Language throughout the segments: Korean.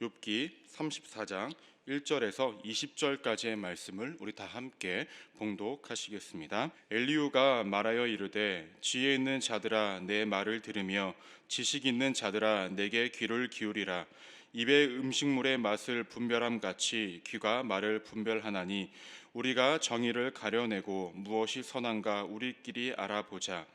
욥기 34장 1절에서 20절까지의 말씀을 우리 다 함께 봉독하시겠습니다. 엘리후가 말하여 이르되 지혜 있는 자들아 내 말을 들으며 지식 있는 자들아 내게 귀를 기울이라. 입의 음식물의 맛을 분별함 같이 귀가 말을 분별하나니 우리가 정의를 가려내고 무엇이 선한가 우리끼리 알아보자.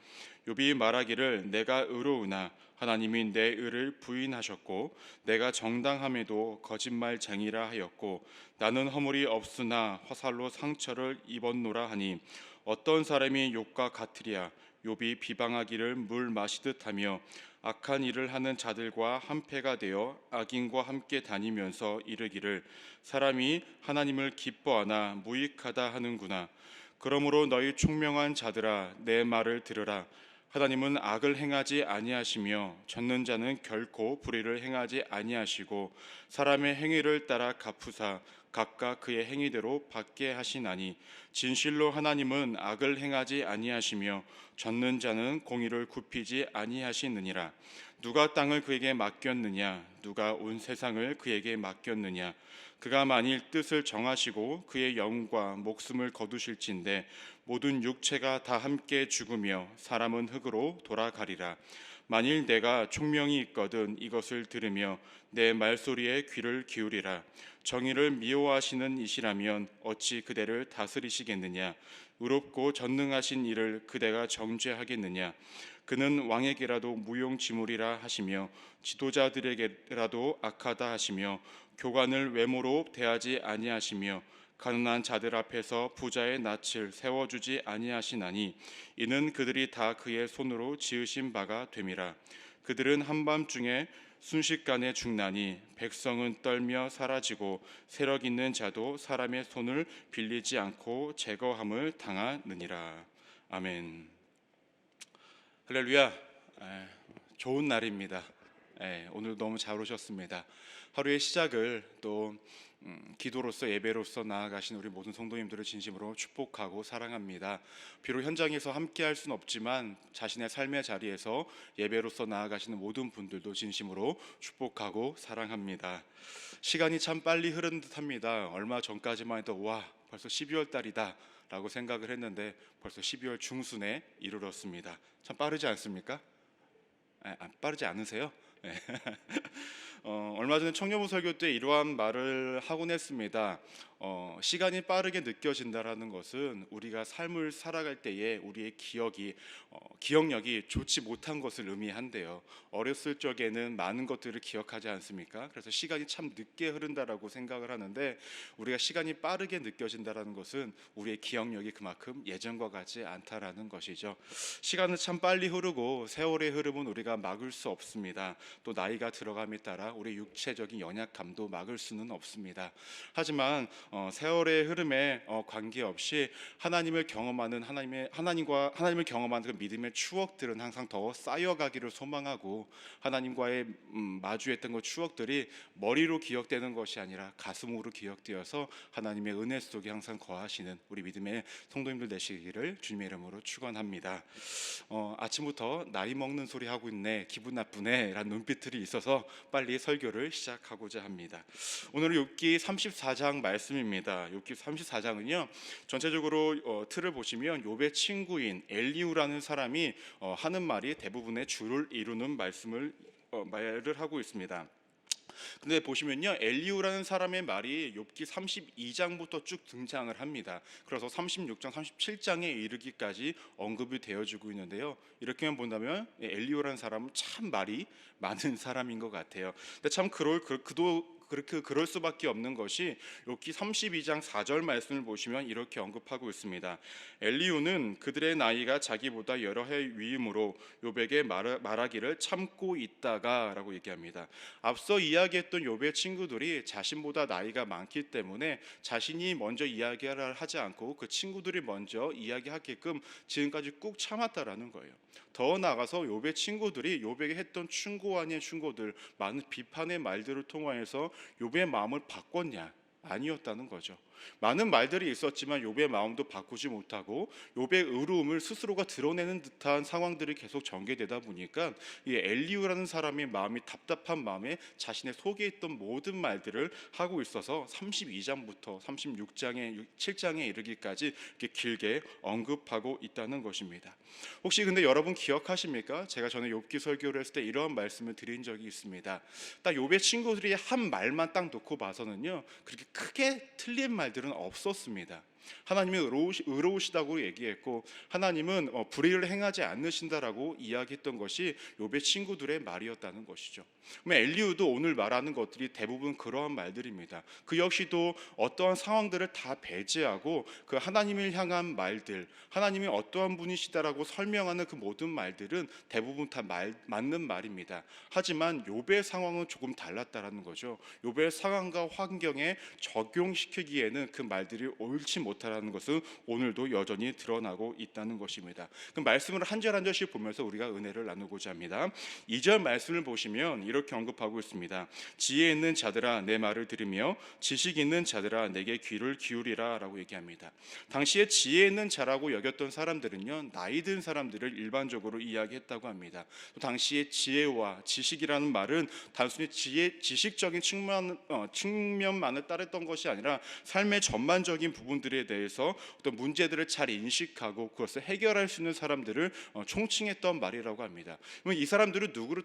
욥이 말하기를 내가 의로우나 하나님이 내 의를 부인하셨고 내가 정당함에도 거짓말쟁이라 하였고 나는 허물이 없으나 화살로 상처를 입었노라 하니 어떤 사람이 욥과 같으랴. 욥이 비방하기를 물 마시듯 하며 악한 일을 하는 자들과 한패가 되어 악인과 함께 다니면서 이르기를 사람이 하나님을 기뻐하나 무익하다 하는구나. 그러므로 너희 총명한 자들아 내 말을 들으라. 하나님은 악을 행하지 아니하시며 젖는 자는 결코 불의를 행하지 아니하시고 사람의 행위를 따라 갚으사 각각 그의 행위대로 받게 하시나니 진실로 하나님은 악을 행하지 아니하시며 젖는 자는 공의를 굽히지 아니하시느니라. 누가 땅을 그에게 맡겼느냐? 누가 온 세상을 그에게 맡겼느냐? 그가 만일 뜻을 정하시고 그의 영과 목숨을 거두실진데 모든 육체가 다 함께 죽으며 사람은 흙으로 돌아가리라. 만일 내가 총명이 있거든 이것을 들으며 내 말소리에 귀를 기울이라. 정의를 미워하시는 이시라면 어찌 그대를 다스리시겠느냐? 의롭고 전능하신 이를 그대가 정죄하겠느냐? 그는 왕에게라도 무용지물이라 하시며 지도자들에게라도 악하다 하시며 교관을 외모로 대하지 아니하시며 가난한 자들 앞에서 부자의 낯을 세워주지 아니하시나니 이는 그들이 다 그의 손으로 지으신 바가 됨이라. 그들은 한밤중에 순식간에 죽나니 백성은 떨며 사라지고 세력 있는 자도 사람의 손을 빌리지 않고 제거함을 당하느니라. 아멘. 할렐루야. 좋은 날입니다. 오늘 너무 잘 오셨습니다. 하루의 시작을 또 기도로서 예배로서 나아가신 우리 모든 성도님들을 진심으로 축복하고 사랑합니다. 비록 현장에서 함께 할 수는 없지만 자신의 삶의 자리에서 예배로서 나아가시는 모든 분들도 진심으로 축복하고 사랑합니다. 시간이 참 빨리 흐르는 듯합니다. 얼마 전까지만 해도 와 벌써 12월 달이다 라고 생각을 했는데 벌써 12월 중순에 이르렀습니다. 참 빠르지 않습니까? 빠르지 않으세요? 네. 얼마 전에 청년부 설교 때 이러한 말을 하곤 했습니다. 시간이 빠르게 느껴진다라는 것은 우리가 삶을 살아갈 때에 우리의 기억력이 좋지 못한 것을 의미한대요. 어렸을 적에는 많은 것들을 기억하지 않습니까? 그래서 시간이 참 늦게 흐른다라고 생각을 하는데 우리가 시간이 빠르게 느껴진다라는 것은 우리의 기억력이 그만큼 예전과 같지 않다라는 것이죠. 시간은 참 빨리 흐르고 세월의 흐름은 우리가 막을 수 없습니다. 또 나이가 들어감에 따라 우리 육체적인 연약함도 막을 수는 없습니다. 하지만 세월의 흐름에 관계없이 하나님을 경험하는 하나님을 경험하는 그 믿음의 추억들은 항상 더 쌓여가기를 소망하고 하나님과의 마주했던 그 추억들이 머리로 기억되는 것이 아니라 가슴으로 기억되어서 하나님의 은혜 속에 항상 거하시는 우리 믿음의 성도님들 되시기를 주님의 이름으로 축원합니다. 아침부터 나이 먹는 소리 하고 있네, 기분 나쁘네 라는 눈빛들이 있어서 빨리 설교를 시작하고자 합니다. 오늘은 욥기 34장 말씀입니다. 욥기 34장은요 전체적으로 틀을 보시면 욥의 친구인 엘리후라는 사람이 하는 말이 대부분의 주를 이루는 말을 하고 있습니다. 근데 보시면요 엘리후라는 사람의 말이 욥기 32장부터 쭉 등장을 합니다. 그래서 36장, 37장에 이르기까지 언급이 되어지고 있는데요. 이렇게만 본다면 엘리후라는 사람은 참 말이 많은 사람인 것 같아요. 근데 참 그럴 수밖에 없는 것이 욥기 32장 4절 말씀을 보시면 이렇게 언급하고 있습니다. 엘리후는 그들의 나이가 자기보다 여러 해 위임으로 욥에게 말하기를 참고 있다가 라고 얘기합니다. 앞서 이야기했던 욥의 친구들이 자신보다 나이가 많기 때문에 자신이 먼저 이야기를 하지 않고 그 친구들이 먼저 이야기하게끔 지금까지 꾹 참았다라는 거예요. 더 나아가서 욥의 친구들이 욥에게 했던 충고 아닌 충고들, 많은 비판의 말들을 통하여서 욥의 마음을 바꿨냐? 아니었다는 거죠. 많은 말들이 있었지만 욥의 마음도 바꾸지 못하고 욥의 의로움을 스스로가 드러내는 듯한 상황들이 계속 전개되다 보니까 이 엘리후라는 사람의 마음이 답답한 마음에 자신의 속에 있던 모든 말들을 하고 있어서 32장부터 36장에 7장에 이르기까지 이렇게 길게 언급하고 있다는 것입니다. 혹시 근데 여러분 기억하십니까? 제가 전에 욥기 설교를 했을 때 이러한 말씀을 드린 적이 있습니다. 딱 욥의 친구들이 한 말만 딱 놓고 봐서는요, 그렇게 크게 틀린 말들은 없었습니다. 하나님이 의로우시다고 얘기했고 하나님은 불의를 행하지 않으신다라고 이야기했던 것이 욥의 친구들의 말이었다는 것이죠. 그러면 엘리후도 오늘 말하는 것들이 대부분 그러한 말들입니다. 그 역시도 어떠한 상황들을 다 배제하고 그 하나님을 향한 말들, 하나님이 어떠한 분이시다라고 설명하는 그 모든 말들은 대부분 다 맞는 말입니다. 하지만 욥의 상황은 조금 달랐다라는 거죠. 욥의 상황과 환경에 적용시키기에는 그 말들이 옳지 못하다는 것은 오늘도 여전히 드러나고 있다는 것입니다. 그 말씀을 한 절 한 절씩 보면서 우리가 은혜를 나누고자 합니다. 2절 말씀을 보시면 이렇게 언급하고 있습니다. 지혜 있는 자들아 내 말을 들으며 지식 있는 자들아 내게 귀를 기울이라 라고 얘기합니다. 당시에 지혜 있는 자라고 여겼던 사람들은요, 나이 든 사람들을 일반적으로 이야기했다고 합니다. 또 당시에 지혜와 지식이라는 말은 단순히 지식적인 측면만을 따랐던 것이 아니라 삶의 전반적인 부분들에 대해서 어떤 문제들을 잘 인식하고 그것을 해결할 수 있는 사람들을 총칭했던 말이라고 합니다. 그럼 이 사람들은 누구를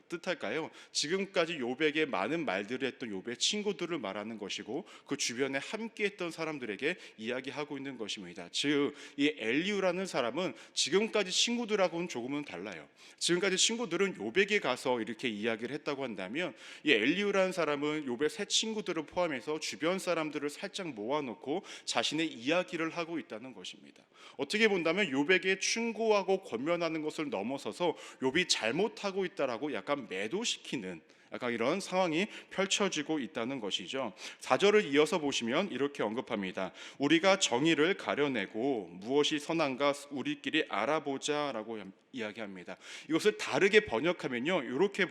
뜻할까요? 지금까지 욥에게 많은 말들을 했던 욥의 친구들을 말하는 것이고 그 주변에 함께했던 사람들에게 이야기하고 있는 것입니다. 즉 이 엘리후라는 사람은 지금까지 친구들하고는 조금은 달라요. 지금까지 친구들은 욥에게 가서 이렇게 이야기를 했다고 한다면 이 엘리후라는 사람은 욥의 새 친구들을 포함해서 주변 사람들을 살짝 모아놓고 자신의 이야기를 하고 있다는 것입니다. 어떻게 본다면 욥에게 충고하고 권면하는 것을 넘어서서 욥이 잘못하고 있다라고 약간 매도시키는 약간 이런 상황이 펼쳐지고 있다는 것이죠. 4절을 이어서 보시면 이렇게 언급합니다. 우리가 정의를 가려내고 무엇이 선한가 우리끼리 알아보자라고 이야기합니다. 이것을 다르게 번역하면요, 이렇게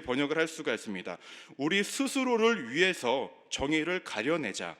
번역을 할 수가 있습니다. 우리 스스로를 위해서 정의를 가려내자.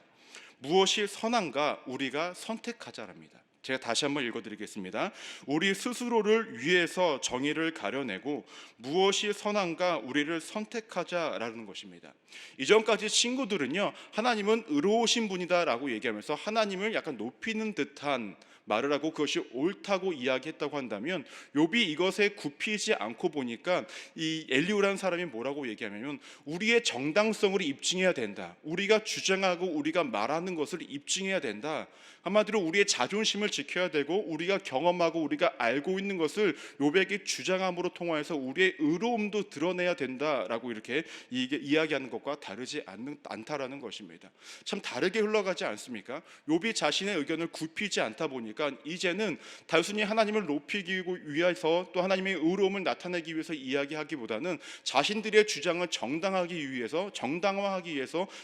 무엇이 선한가 우리가 선택하자랍니다. 제가 다시 한번 읽어드리겠습니다. 우리 스스로를 위해서 정의를 가려내고 무엇이 선한가 우리를 선택하자라는 것입니다. 이전까지 친구들은요, 하나님은 의로우신 분이다라고 얘기하면서 하나님을 약간 높이는 듯한 말을 하고 그것이 옳다고 이야기했다고 한다면 욥이 이것에 굽히지 않고 보니까 이 엘리후라는 사람이 뭐라고 얘기하냐면 우리의 정당성을 입증해야 된다. 우리가 주장하고 우리가 말하는 것을 입증해야 된다. 한마디로 우리의 자존심을 지켜야 되고 우리가 경험하고 우리가 알고 있는 것을 욥에게 주장함으로 통하여서 우리의 의로움도 드러내야 된다라고 이렇게 이야기하는 것과 다르지 않다라는 것입니다. 참 다르게 흘러가지 않습니까? 욥이 자신의 의견을 굽히지 않다 보니까 이제는 단순히 하나님을 높이기 위해서 또 하나님의 의로움을 나타내기 위해서 이야기하기보다는 자신들의 주장을 정당화하기 위해서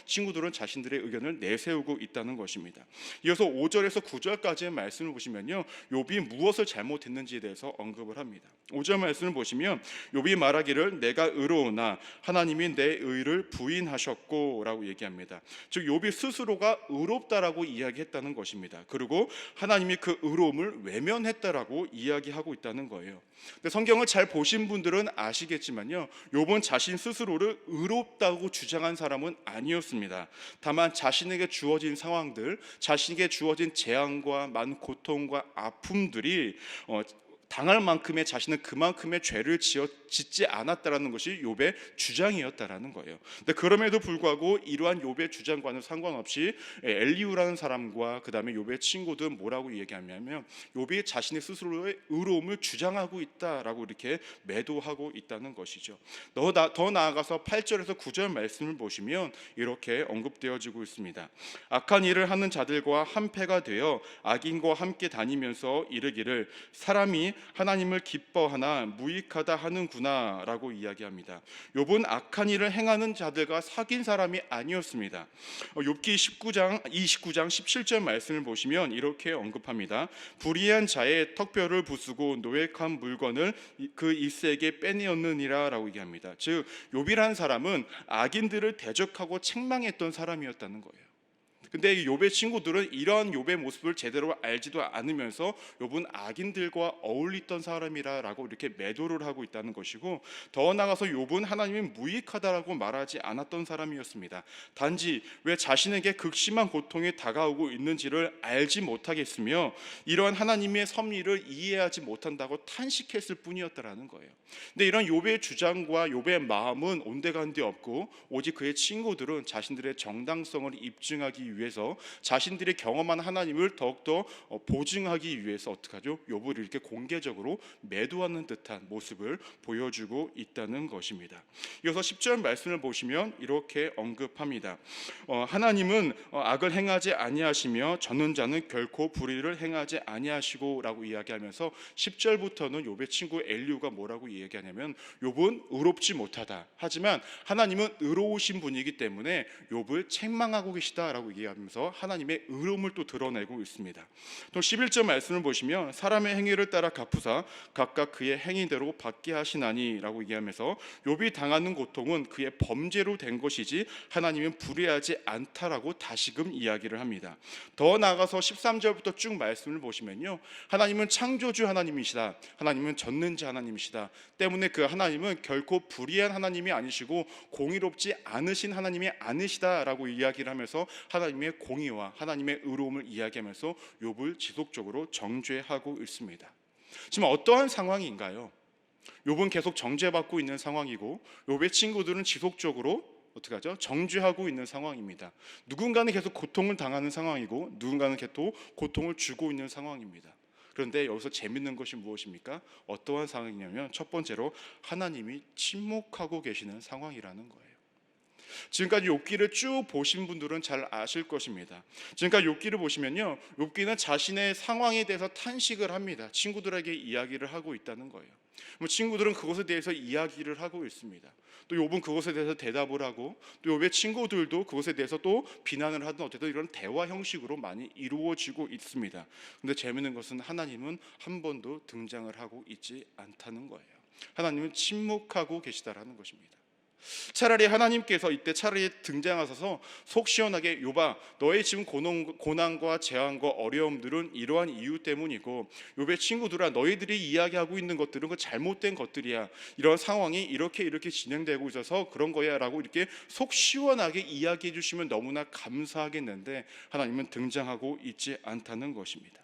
친구들은 자신들의 의견을 내세우고 있다는 것입니다. 이어서 5절에서 9절까지의 말씀을 보시면요, 욥이 무엇을 잘못했는지에 대해서 언급을 합니다. 5절 말씀을 보시면 욥이 말하기를 내가 의로우나 하나님이 내 의를 부인하셨고 라고 얘기합니다. 즉 욥이 스스로가 의롭다라고 이야기했다는 것입니다. 그리고 하나님이 그 의로움을 외면했다라고 이야기하고 있다는 거예요. 근데 성경을 잘 보신 분들은 아시겠지만요, 욥은 자신 스스로를 의롭다고 주장한 사람은 아니었습니다. 다만 자신에게 주어진 상황들, 자신에게 주어진 재앙과 많은 고통과 아픔들이 당할 만큼의 자신은 그만큼의 죄를 짓지 않았다라는 것이 욥의 주장이었다라는 거예요. 근데 그럼에도 불구하고 이러한 욥의 주장과는 상관없이 엘리후라는 사람과 그 다음에 욥의 친구들은 뭐라고 얘기하냐면 욥이 자신의 스스로의 의로움을 주장하고 있다라고 이렇게 매도하고 있다는 것이죠. 더 나아가서 8절에서 9절 말씀을 보시면 이렇게 언급되어지고 있습니다. 악한 일을 하는 자들과 한패가 되어 악인과 함께 다니면서 이르기를 사람이 하나님을 기뻐하나 무익하다 하는구나라고 이야기합니다. 욥은 악한 일을 행하는 자들과 사귄 사람이 아니었습니다. 욥기 29장 17절 말씀을 보시면 이렇게 언급합니다. 불의한 자의 턱뼈를 부수고 노획한 물건을 그 이스에게 빼내었느니라라고 얘기합니다. 즉 욥이라는 사람은 악인들을 대적하고 책망했던 사람이었다는 거예요. 근데 이 욥의 친구들은 이러한 욥의 모습을 제대로 알지도 않으면서 욥은 악인들과 어울리던 사람이라고 이렇게 매도를 하고 있다는 것이고, 더 나아가서 욥은 하나님이 무익하다라고 말하지 않았던 사람이었습니다. 단지 왜 자신에게 극심한 고통이 다가오고 있는지를 알지 못하겠으며 이러한 하나님의 섭리를 이해하지 못한다고 탄식했을 뿐이었다라는 거예요. 근데 이런 욥의 주장과 욥의 마음은 온데간데 없고, 오직 그의 친구들은 자신들의 정당성을 입증하기 위해서 자신들이 경험한 하나님을 더욱더 보증하기 위해서 어떻게 하죠? 욥을 이렇게 공개적으로 매도하는 듯한 모습을 보여주고 있다는 것입니다. 이어서 10절 말씀을 보시면 이렇게 언급합니다. 하나님은 악을 행하지 아니하시며 젖는 자는 결코 불의를 행하지 아니하시고 라고 이야기하면서 10절부터는 욥의 친구 엘리후가 뭐라고 이야기하냐면, 욥은 의롭지 못하다, 하지만 하나님은 의로우신 분이기 때문에 욥을 책망하고 계시다라고 얘기하면서 하나님의 의로움을 또 드러내고 있습니다. 또 11절 말씀을 보시면 사람의 행위를 따라 갚으사 각각 그의 행위대로 받게 하시나니 라고 얘기하면서 욥이 당하는 고통은 그의 범죄로 된 것이지 하나님은 불의하지 않다라고 다시금 이야기를 합니다. 더 나아가서 13절부터 쭉 말씀을 보시면요, 하나님은 창조주 하나님이시다, 하나님은 젖는 자 하나님이시다 때문에 그 하나님은 결코 불의한 하나님이 아니시고 공의롭지 않으신 하나님이 아니시다라고 이야기를 하면서 하나님의 공의와 하나님의 의로움을 이야기하면서 욥을 지속적으로 정죄하고 있습니다. 지금 어떠한 상황인가요? 욥은 계속 정죄받고 있는 상황이고, 욥의 친구들은 지속적으로 어떻게 하죠? 정죄하고 있는 상황입니다. 누군가는 계속 고통을 당하는 상황이고, 누군가는 계속 고통을 주고 있는 상황입니다. 그런데 여기서 재밌는 것이 무엇입니까? 어떠한 상황이냐면, 첫 번째로 하나님이 침묵하고 계시는 상황이라는 거예요. 지금까지 욥기를 쭉 보신 분들은 잘 아실 것입니다. 지금까지 욥기를 보시면요, 욥기는 자신의 상황에 대해서 탄식을 합니다. 친구들에게 이야기를 하고 있다는 거예요. 친구들은 그것에 대해서 이야기를 하고 있습니다. 또 욥은 그것에 대해서 대답을 하고, 또 욥의 친구들도 그것에 대해서 또 비난을 하든 어쨌든 이런 대화 형식으로 많이 이루어지고 있습니다. 그런데 재미있는 것은 하나님은 한 번도 등장을 하고 있지 않다는 거예요. 하나님은 침묵하고 계시다라는 것입니다. 차라리 하나님께서 이때 차라리 등장하셔서 속 시원하게, 욥아, 너의 지금 고난과 재앙과 어려움들은 이러한 이유 때문이고, 욥의 친구들아, 너희들이 이야기하고 있는 것들은 그 잘못된 것들이야, 이런 상황이 이렇게 진행되고 있어서 그런 거야 라고 이렇게 속 시원하게 이야기해 주시면 너무나 감사하겠는데, 하나님은 등장하고 있지 않다는 것입니다.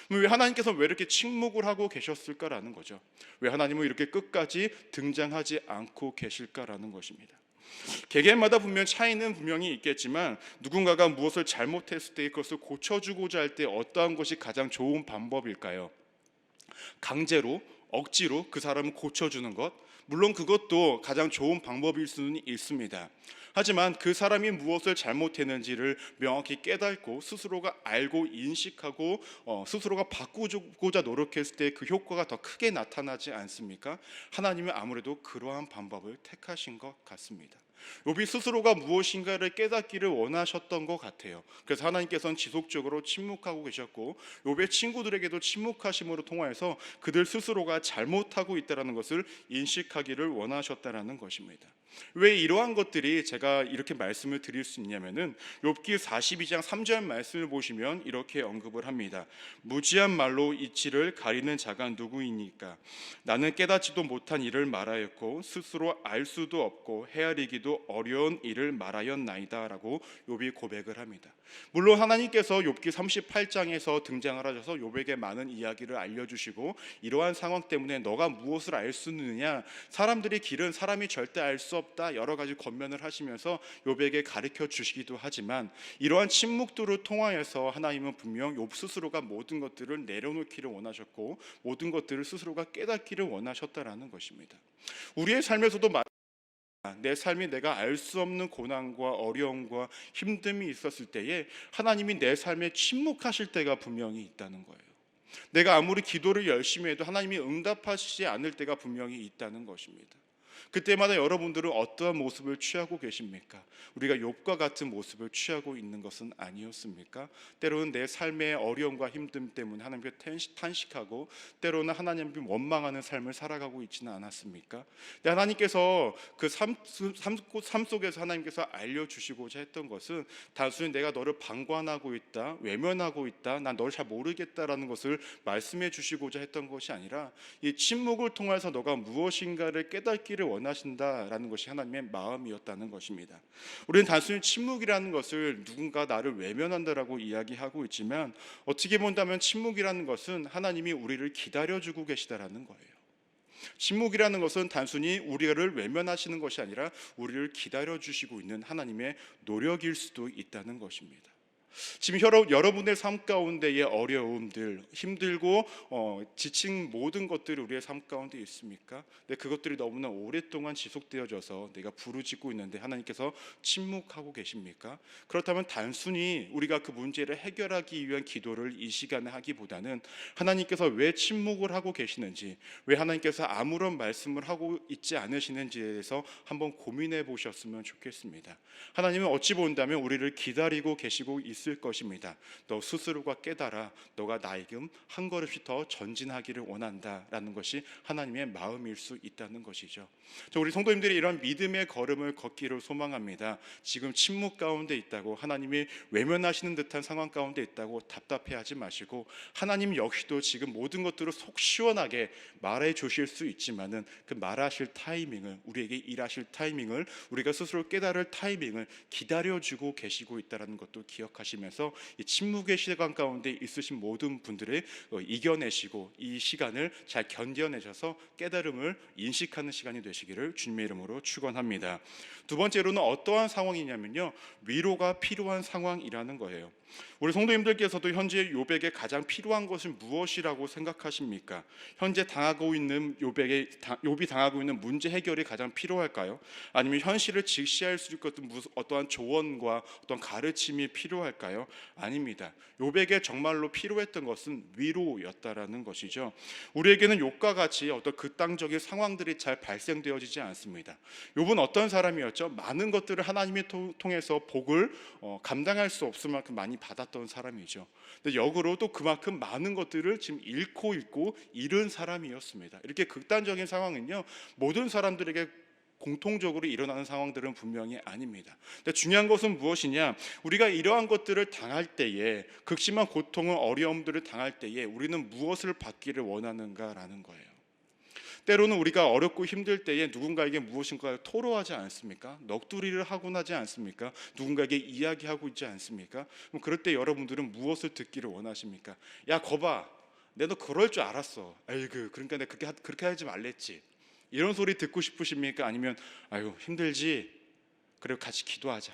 왜 하나님께서 왜 이렇게 침묵을 하고 계셨을까라는 거죠. 왜 하나님은 이렇게 끝까지 등장하지 않고 계실까라는 것입니다. 개개인마다 분명 차이는 분명히 있겠지만, 누군가가 무엇을 잘못했을 때 그것을 고쳐주고자 할 때 어떠한 것이 가장 좋은 방법일까요? 강제로, 억지로 그 사람을 고쳐주는 것, 물론 그것도 가장 좋은 방법일 수는 있습니다. 하지만 그 사람이 무엇을 잘못했는지를 명확히 깨닫고 스스로가 알고 인식하고 스스로가 바꾸고자 노력했을 때 그 효과가 더 크게 나타나지 않습니까? 하나님은 아무래도 그러한 방법을 택하신 것 같습니다. 욥이 스스로가 무엇인가를 깨닫기를 원하셨던 것 같아요. 그래서 하나님께서는 지속적으로 침묵하고 계셨고, 욥의 친구들에게도 침묵하심으로 통하여서 그들 스스로가 잘못하고 있다는 것을 인식하기를 원하셨다는 것입니다. 왜 이러한 것들이 제가 이렇게 말씀을 드릴 수 있냐면은, 욥기 42장 3절 말씀을 보시면 이렇게 언급을 합니다. 무지한 말로 이치를 가리는 자가 누구이니까? 나는 깨닫지도 못한 일을 말하였고 스스로 알 수도 없고 헤아리기도 어려운 일을 말하였나이다 라고 욥이 고백을 합니다. 물론 하나님께서 욥기 38장에서 등장을 하셔서 욥에게 많은 이야기를 알려주시고, 이러한 상황 때문에 너가 무엇을 알 수 있느냐, 사람들의 길은 사람이 절대 알 수 없다, 여러 가지 권면을 하시면서 욥에게 가르쳐 주시기도 하지만, 이러한 침묵들을 통하여서 하나님은 분명 욥 스스로가 모든 것들을 내려놓기를 원하셨고, 모든 것들을 스스로가 깨닫기를 원하셨다라는 것입니다. 우리의 삶에서도 내 삶이 내가 알 수 없는 고난과 어려움과 힘듦이 있었을 때에 하나님이 내 삶에 침묵하실 때가 분명히 있다는 거예요. 내가 아무리 기도를 열심히 해도 하나님이 응답하시지 않을 때가 분명히 있다는 것입니다. 그때마다 여러분들은 어떠한 모습을 취하고 계십니까? 우리가 욥과 같은 모습을 취하고 있는 것은 아니었습니까? 때로는 내 삶의 어려움과 힘듦 때문에 하나님께 탄식하고, 때로는 하나님께 원망하는 삶을 살아가고 있지는 않았습니까? 하나님께서 그 삶 속에서 하나님께서 알려주시고자 했던 것은 단순히 내가 너를 방관하고 있다, 외면하고 있다, 난 너를 잘 모르겠다라는 것을 말씀해 주시고자 했던 것이 아니라, 이 침묵을 통해서 너가 무엇인가를 깨닫기를 원하신다라는 것이 하나님의 마음이었다는 것입니다. 우리는 단순히 침묵이라는 것을 누군가 나를 외면한다라고 이야기하고 있지만, 어떻게 본다면 침묵이라는 것은 하나님이 우리를 기다려주고 계시다라는 거예요. 침묵이라는 것은 단순히 우리를 외면하시는 것이 아니라 우리를 기다려주시고 있는 하나님의 노력일 수도 있다는 것입니다. 지금 여러분의 삶 가운데의 어려움들, 힘들고 지친 모든 것들이 우리의 삶 가운데 있습니까? 근데 그것들이 너무나 오랫동안 지속되어져서 내가 부르짖고 있는데 하나님께서 침묵하고 계십니까? 그렇다면 단순히 우리가 그 문제를 해결하기 위한 기도를 이 시간에 하기보다는 하나님께서 왜 침묵을 하고 계시는지, 왜 하나님께서 아무런 말씀을 하고 있지 않으시는지에 대해서 한번 고민해 보셨으면 좋겠습니다. 하나님은 어찌 본다면 우리를 기다리고 계시고 있을 것입니다. 너 스스로가 깨달아 너가 나에게 한 걸음씩 더 전진하기를 원한다라는 것이 하나님의 마음일 수 있다는 것이죠. 우리 성도님들이 이런 믿음의 걸음을 걷기를 소망합니다. 지금 침묵 가운데 있다고, 하나님이 외면하시는 듯한 상황 가운데 있다고 답답해하지 마시고, 하나님 역시도 지금 모든 것들을 속 시원하게 말해 주실 수 있지만은 그 말하실 타이밍을, 우리에게 일하실 타이밍을, 우리가 스스로 깨달을 타이밍을 기다려주고 계시고 있다는 것도 기억하시면서 이 침묵의 시간 가운데 있으신 모든 분들을 이겨내시고 이 시간을 잘 견뎌내셔서 깨달음을 인식하는 시간이 되시기를 주님의 이름으로 축원합니다. 두 번째로는 어떠한 상황이냐면요, 위로가 필요한 상황이라는 거예요. 우리 성도님들께서도 현재 욥에게 가장 필요한 것은 무엇이라고 생각하십니까? 현재 당하고 있는 욥이 당하고 있는 문제 해결이 가장 필요할까요? 아니면 현실을 직시할 수 있는 어떠한 조언과 어떤 가르침이 필요할까요? 아닙니다. 욥에게 정말로 필요했던 것은 위로였다라는 것이죠. 우리에게는 욥과 같이 어떤 극단적인 상황들이 잘 발생되어지지 않습니다. 욥은 어떤 사람이었죠? 많은 것들을 하나님이 통해서 복을 감당할 수 없을 만큼 많이 받았던 사람이죠. 근데 역으로 또 그만큼 많은 것들을 지금 잃고 잃은 사람이었습니다. 이렇게 극단적인 상황은요, 모든 사람들에게 공통적으로 일어나는 상황들은 분명히 아닙니다. 근데 중요한 것은 무엇이냐? 우리가 이러한 것들을 당할 때에, 극심한 고통과 어려움들을 당할 때에 우리는 무엇을 받기를 원하는가라는 거예요. 때로는 우리가 어렵고 힘들 때에 누군가에게 무엇인가 토로하지 않습니까? 넋두리를 하곤 하지 않습니까? 누군가에게 이야기하고 있지 않습니까? 그럼 그럴 때 여러분들은 무엇을 듣기를 원하십니까? 야, 거봐, 내가 너 그럴 줄 알았어. 아이고, 그러니까 내가 그렇게 하지 말랬지. 이런 소리 듣고 싶으십니까? 아니면 아유, 힘들지? 그래, 같이 기도하자.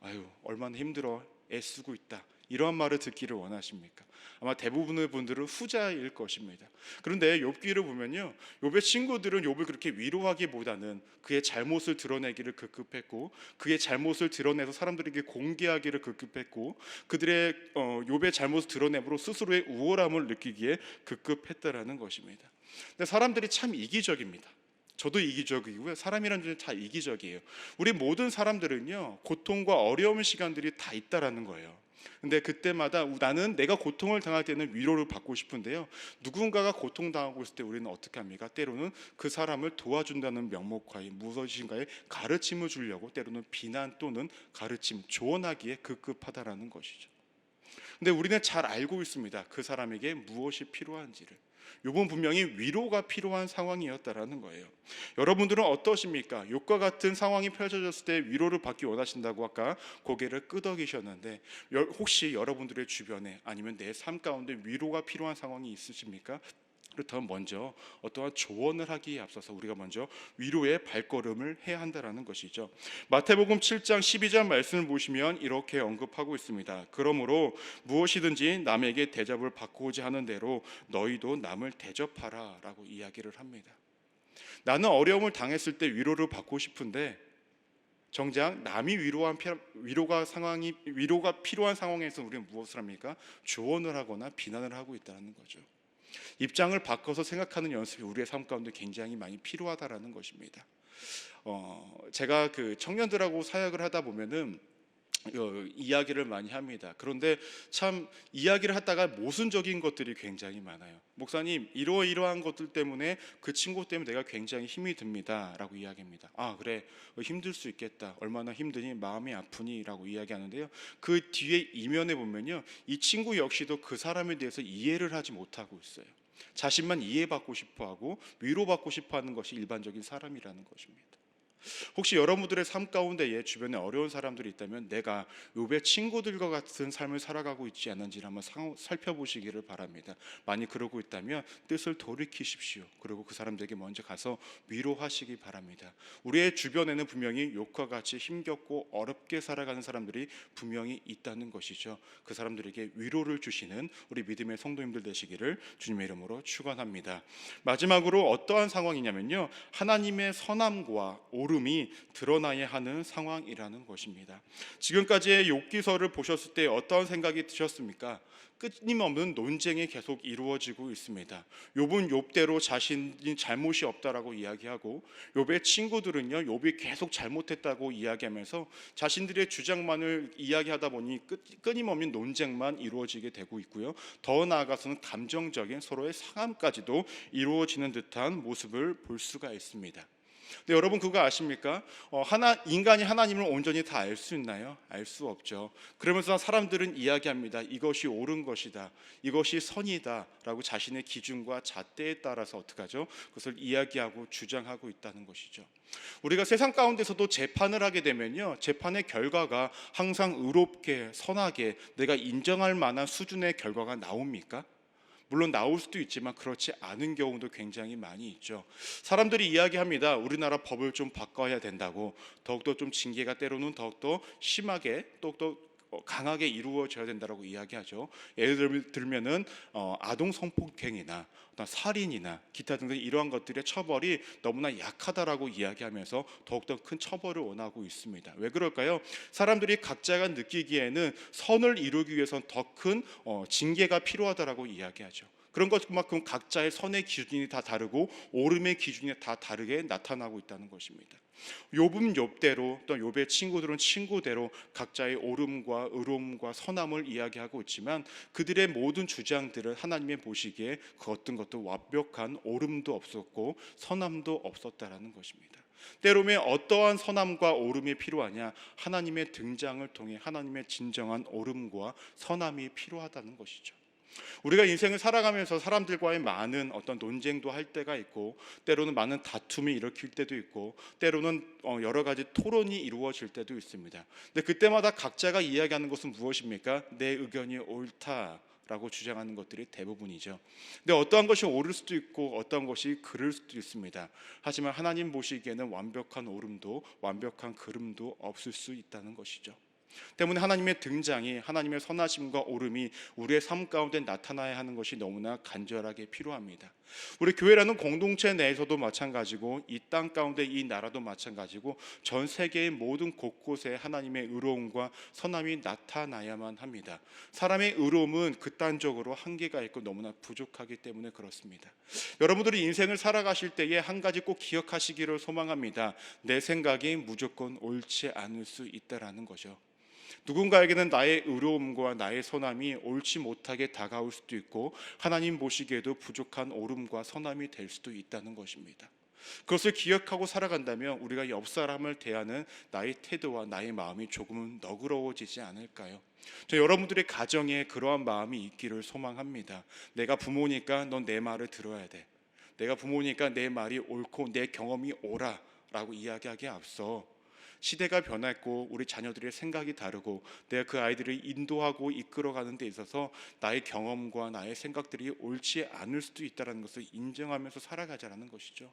아유, 얼마나 힘들어, 애쓰고 있다, 이러한 말을 듣기를 원하십니까? 아마 대부분의 분들은 후자일 것입니다. 그런데 욥기를 보면요, 욥의 친구들은 욥을 그렇게 위로하기보다는 그의 잘못을 드러내기를 급급했고, 그의 잘못을 드러내서 사람들에게 공개하기를 급급했고, 그들의 욥의 잘못을 드러내므로 스스로의 우월함을 느끼기에 급급했다라는 것입니다. 근데 사람들이 참 이기적입니다. 저도 이기적이고요. 사람이라는 존재 다 이기적이에요. 우리 모든 사람들은요, 고통과 어려운 시간들이 다 있다라는 거예요. 근데 그때마다 나는 내가 고통을 당할 때는 위로를 받고 싶은데요, 누군가가 고통당하고 있을 때 우리는 어떻게 합니까? 때로는 그 사람을 도와준다는 명목하에 무엇인가에 가르침을 주려고, 때로는 비난 또는 가르침, 조언하기에 급급하다라는 것이죠. 근데 우리는 잘 알고 있습니다. 그 사람에게 무엇이 필요한지를. 욥은 분명히 위로가 필요한 상황이었다라는 거예요. 여러분들은 어떠십니까? 욥과 같은 상황이 펼쳐졌을 때 위로를 받기 원하신다고 아까 고개를 끄덕이셨는데, 혹시 여러분들의 주변에 아니면 내 삶 가운데 위로가 필요한 상황이 있으십니까? 그렇다면 먼저 어떠한 조언을 하기에 앞서서 우리가 먼저 위로의 발걸음을 해야 한다는 것이죠. 마태복음 7장 12절 말씀을 보시면 이렇게 언급하고 있습니다. 그러므로 무엇이든지 남에게 대접을 받고자 하는 대로 너희도 남을 대접하라 라고 이야기를 합니다. 나는 어려움을 당했을 때 위로를 받고 싶은데 정작 남이 위로가 필요한 상황에서 우리는 무엇을 합니까? 조언을 하거나 비난을 하고 있다는 거죠. 입장을 바꿔서 생각하는 연습이 우리의 삶 가운데 굉장히 많이 필요하다라는 것입니다. 제가 그 청년들하고 사역을 하다 보면은 이야기를 많이 합니다. 그런데 참 이야기를 하다가 모순적인 것들이 굉장히 많아요. 목사님, 이러이러한 것들 때문에 그 친구 때문에 내가 굉장히 힘이 듭니다 라고 이야기합니다. 아, 그래, 힘들 수 있겠다. 얼마나 힘드니, 마음이 아프니 라고 이야기하는데요, 그 뒤에 이면에 보면요, 이 친구 역시도 그 사람에 대해서 이해를 하지 못하고 있어요. 자신만 이해받고 싶어하고 위로받고 싶어하는 것이 일반적인 사람이라는 것입니다. 혹시 여러분들의 삶 가운데에 주변에 어려운 사람들이 있다면 내가 욥의 친구들과 같은 삶을 살아가고 있지 않은지를 한번 살펴보시기를 바랍니다. 많이 그러고 있다면 뜻을 돌이키십시오. 그리고 그 사람들에게 먼저 가서 위로하시기 바랍니다. 우리의 주변에는 분명히 욥과 같이 힘겹고 어렵게 살아가는 사람들이 분명히 있다는 것이죠. 그 사람들에게 위로를 주시는 우리 믿음의 성도님들 되시기를 주님의 이름으로 축원합니다. 마지막으로 어떠한 상황이냐면요, 하나님의 선함과 오름이 드러나야 하는 상황이라는 것입니다. 지금까지의 욥기서를 보셨을 때 어떤 생각이 드셨습니까? 끊임없는 논쟁이 계속 이루어지고 있습니다. 욥은 욥대로 자신이 잘못이 없다라고 이야기하고, 욥의 친구들은요, 욥이 계속 잘못했다고 이야기하면서 자신들의 주장만을 이야기하다 보니 끊임없는 논쟁만 이루어지게 되고 있고요. 더 나아가서는 감정적인 서로의 상함까지도 이루어지는 듯한 모습을 볼 수가 있습니다. 근데 여러분 그거 아십니까? 인간이 하나님을 온전히 다 알 수 있나요? 알 수 없죠. 그러면서 사람들은 이야기합니다. 이것이 옳은 것이다, 이것이 선이다 라고 자신의 기준과 잣대에 따라서 어떻게 하죠? 그것을 이야기하고 주장하고 있다는 것이죠. 우리가 세상 가운데서도 재판을 하게 되면요, 재판의 결과가 항상 의롭게 선하게 내가 인정할 만한 수준의 결과가 나옵니까? 물론 나올 수도 있지만 그렇지 않은 경우도 굉장히 많이 있죠. 사람들이 이야기합니다. 우리나라 법을 좀 바꿔야 된다고. 더욱더 좀 징계가 때로는 더욱더 심하게 또더 강하게 이루어져야 된다고 이야기하죠. 예를 들면은 아동 성폭행이나 어떤 살인이나 기타 등등 이러한 것들의 처벌이 너무나 약하다라고 이야기하면서 더욱더 큰 처벌을 원하고 있습니다. 왜 그럴까요? 사람들이 각자가 느끼기에는 선을 이루기 위해서는 더 큰 징계가 필요하다라고 이야기하죠. 그런 것만큼 각자의 선의 기준이 다 다르고 오름의 기준이 다 다르게 나타나고 있다는 것입니다. 욥은 욥대로, 또 욥의 친구들은 친구대로 각자의 오름과 의로움과 선함을 이야기하고 있지만 그들의 모든 주장들은 하나님의 보시기에 그 어떤 것도 완벽한 오름도 없었고 선함도 없었다라는 것입니다. 때로면 어떠한 선함과 오름이 필요하냐? 하나님의 등장을 통해 하나님의 진정한 오름과 선함이 필요하다는 것이죠. 우리가 인생을 살아가면서 사람들과의 많은 어떤 논쟁도 할 때가 있고, 때로는 많은 다툼이 일으킬 때도 있고, 때로는 여러 가지 토론이 이루어질 때도 있습니다. 근데 그때마다 각자가 이야기하는 것은 무엇입니까? 내 의견이 옳다라고 주장하는 것들이 대부분이죠. 근데 어떠한 것이 옳을 수도 있고 어떠한 것이 그를 수도 있습니다. 하지만 하나님 보시기에는 완벽한 옳음도 완벽한 그름도 없을 수 있다는 것이죠. 때문에 하나님의 등장이, 하나님의 선하심과 오름이 우리의 삶 가운데 나타나야 하는 것이 너무나 간절하게 필요합니다. 우리 교회라는 공동체 내에서도 마찬가지고, 이 땅 가운데 이 나라도 마찬가지고, 전 세계의 모든 곳곳에 하나님의 의로움과 선함이 나타나야만 합니다. 사람의 의로움은 극단적으로 한계가 있고 너무나 부족하기 때문에 그렇습니다. 여러분들이 인생을 살아가실 때에 한 가지 꼭 기억하시기를 소망합니다. 내 생각이 무조건 옳지 않을 수 있다라는 거죠. 누군가에게는 나의 의로움과 나의 선함이 옳지 못하게 다가올 수도 있고, 하나님 보시기에도 부족한 오름과 선함이 될 수도 있다는 것입니다. 그것을 기억하고 살아간다면 우리가 옆 사람을 대하는 나의 태도와 나의 마음이 조금은 너그러워지지 않을까요? 저 여러분들의 가정에 그러한 마음이 있기를 소망합니다. 내가 부모니까 넌 내 말을 들어야 돼. 내가 부모니까 내 말이 옳고 내 경험이 옳아 라고 이야기하기에 앞서, 시대가 변했고 우리 자녀들의 생각이 다르고 내가 그 아이들을 인도하고 이끌어가는 데 있어서 나의 경험과 나의 생각들이 옳지 않을 수도 있다는 것을 인정하면서 살아가자라는 것이죠.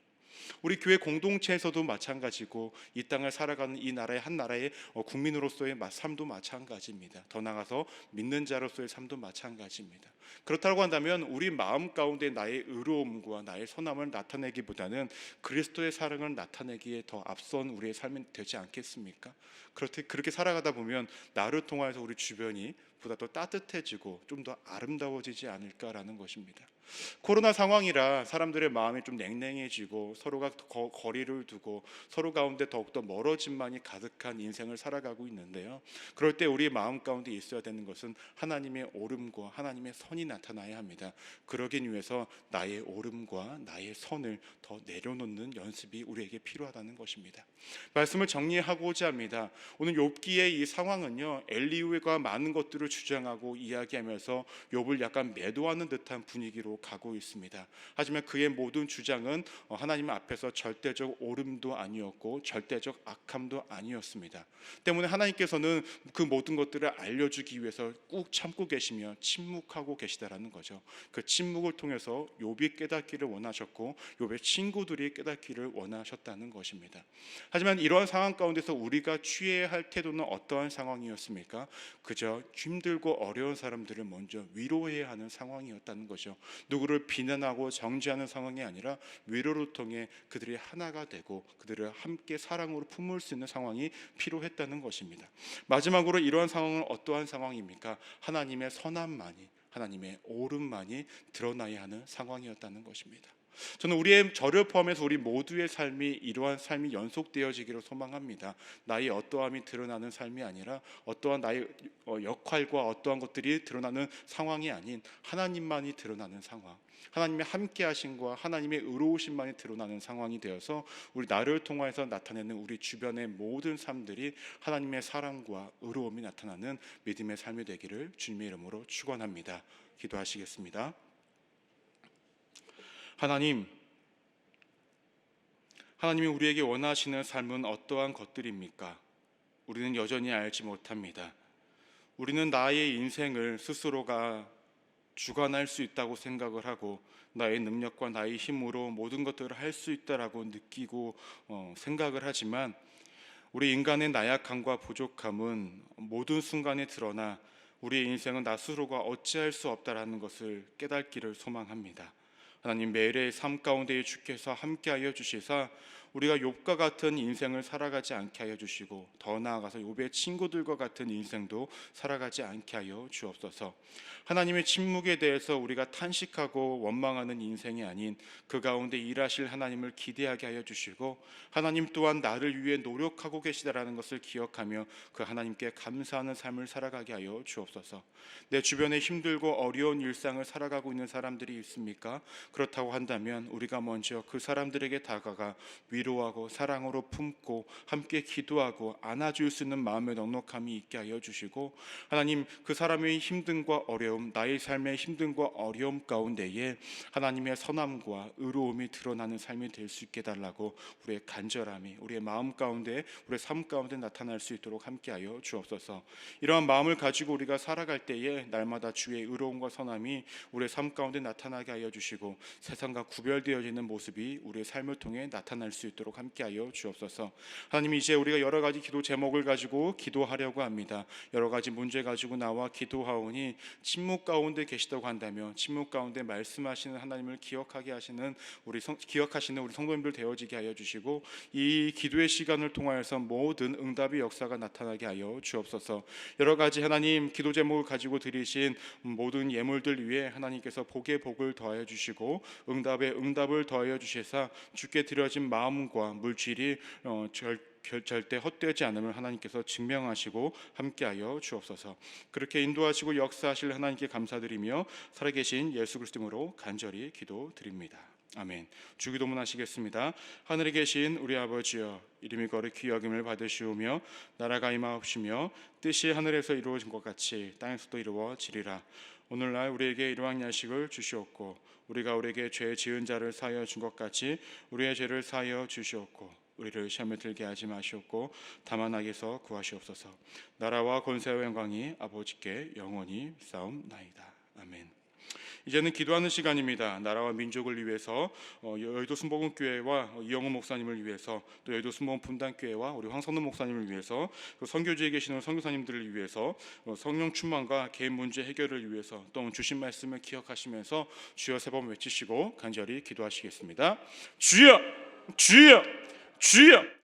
우리 교회 공동체에서도 마찬가지고 이 땅을 살아가는 이 나라의 한 나라의 국민으로서의 삶도 마찬가지입니다. 더 나아가서 믿는 자로서의 삶도 마찬가지입니다. 그렇다고 한다면 우리 마음 가운데 나의 의로움과 나의 선함을 나타내기보다는 그리스도의 사랑을 나타내기에 더 앞선 우리의 삶이 되지 않겠습니까? 그렇게 살아가다 보면 나를 통해서 우리 주변이 보다 더 따뜻해지고 좀 더 아름다워지지 않을까라는 것입니다. 코로나 상황이라 사람들의 마음이 좀 냉랭해지고 서로가 거리를 두고 서로 가운데 더욱더 멀어짐만이 가득한 인생을 살아가고 있는데요. 그럴 때 우리의 마음 가운데 있어야 되는 것은 하나님의 옳음과 하나님의 선이 나타나야 합니다. 그러기 위해서 나의 옳음과 나의 선을 더 내려놓는 연습이 우리에게 필요하다는 것입니다. 말씀을 정리하고자 합니다. 오늘 욥기의 이 상황은요, 엘리후가 많은 것들을 주장하고 이야기하면서 욥을 약간 매도하는 듯한 분위기로 가고 있습니다. 하지만 그의 모든 주장은 하나님 앞에서 절대적 옳음도 아니었고 절대적 악함도 아니었습니다. 때문에 하나님께서는 그 모든 것들을 알려주기 위해서 꾹 참고 계시며 침묵하고 계시다라는 거죠. 그 침묵을 통해서 욥이 깨닫기를 원하셨고 욥의 친구들이 깨닫기를 원하셨다는 것입니다. 하지만 이러한 상황 가운데서 우리가 취해야 할 태도는 어떠한 상황이었습니까? 그저 힘들고 어려운 사람들을 먼저 위로해야 하는 상황이었다는 거죠. 누구를 비난하고 정죄하는 상황이 아니라 위로를 통해 그들이 하나가 되고 그들을 함께 사랑으로 품을 수 있는 상황이 필요했다는 것입니다. 마지막으로 이러한 상황은 어떠한 상황입니까? 하나님의 선함만이, 하나님의 옳음만이 드러나야 하는 상황이었다는 것입니다. 저는 저를 포함해서 우리 모두의 삶이 이러한 삶이 연속되어지기를 소망합니다. 나의 어떠함이 드러나는 삶이 아니라 어떠한 나의 역할과 어떠한 것들이 드러나는 상황이 아닌 하나님만이 드러나는 상황, 하나님의 함께하심과 하나님의 의로우심만이 드러나는 상황이 되어서 우리 나를 통해서 나타내는 우리 주변의 모든 삶들이 하나님의 사랑과 의로움이 나타나는 믿음의 삶이 되기를 주님의 이름으로 축원합니다. 기도하시겠습니다. 하나님이 우리에게 원하시는 삶은 어떠한 것들입니까? 우리는 여전히 알지 못합니다. 우리는 나의 인생을 스스로가 주관할 수 있다고 생각을 하고 나의 능력과 나의 힘으로 모든 것들을 할 수 있다라고 느끼고 생각을 하지만 우리 인간의 나약함과 부족함은 모든 순간에 드러나 우리의 인생은 나 스스로가 어찌할 수 없다라는 것을 깨닫기를 소망합니다. 하나님, 매일의 삶 가운데 주께서 함께하여 주시사 우리가 욥과 같은 인생을 살아가지 않게 하여 주시고 더 나아가서 욥의 친구들과 같은 인생도 살아가지 않게 하여 주옵소서. 하나님의 침묵에 대해서 우리가 탄식하고 원망하는 인생이 아닌 그 가운데 일하실 하나님을 기대하게 하여 주시고 하나님 또한 나를 위해 노력하고 계시다라는 것을 기억하며 그 하나님께 감사하는 삶을 살아가게 하여 주옵소서. 내 주변에 힘들고 어려운 일상을 살아가고 있는 사람들이 있습니까? 그렇다고 한다면 우리가 먼저 그 사람들에게 다가가 위로하고 사랑으로 품고 함께 기도하고 안아줄 수 있는 마음의 넉넉함이 있게 하여 주시고 하나님, 그 사람의 힘듦과 어려움, 나의 삶의 힘듦과 어려움 가운데에 하나님의 선함과 의로움이 드러나는 삶이 될 수 있게 달라고 우리의 간절함이 우리의 마음 가운데 우리의 삶 가운데 나타날 수 있도록 함께 하여 주옵소서. 이러한 마음을 가지고 우리가 살아갈 때에 날마다 주의 의로움과 선함이 우리의 삶 가운데 나타나게 하여 주시고 세상과 구별되어지는 모습이 우리의 삶을 통해 나타날 수 있도록 함께하여 주옵소서. 하나님, 이제 우리가 여러 가지 기도 제목을 가지고 기도하려고 합니다. 여러 가지 문제 가지고 나와 기도하오니 침묵 가운데 계시다고 한다면 침묵 가운데 말씀하시는 하나님을 기억하시는 우리 성도님들 되어지게 하여 주시고 이 기도의 시간을 통하여서 모든 응답의 역사가 나타나게 하여 주옵소서. 여러 가지 하나님 기도 제목을 가지고 드리신 모든 예물들 위에 하나님께서 복의 복을 더하여 주시고 응답에 응답을 더하여 주시사 주께 드려진 마음과 물질이 절대 헛되지 않음을 하나님께서 증명하시고 함께하여 주옵소서. 그렇게 인도하시고 역사하실 하나님께 감사드리며 살아계신 예수 그리스도로 간절히 기도드립니다. 아멘. 주기도문 하시겠습니다. 하늘에 계신 우리 아버지여, 이름이 거룩히 여김을 받으시오며 나라가 임하옵시며 뜻이 하늘에서 이루어진 것 같이 땅에서도 이루어지리라. 오늘날 우리에게 이러한 야식을 주시옵고 우리가 우리에게 죄 지은 자를 사하여 준 것 같이 우리의 죄를 사하여 주시옵고 우리를 시험에 들게 하지 마시옵고 다만 악에서 구하시옵소서. 나라와 권세와 영광이 아버지께 영원히 싸움나이다. 아멘. 이제는 기도하는 시간입니다. 나라와 민족을 위해서 여의도 순복음교회와 이영호 목사님을 위해서, 또 여의도 순복음 분당교회와 우리 황성돈 목사님을 위해서, 또 선교지에 계시는 선교사님들을 위해서, 성령 충만과 개인 문제 해결을 위해서, 또 주신 말씀을 기억하시면서 주여 세 번 외치시고 간절히 기도하시겠습니다. 주여, 주여, 주여.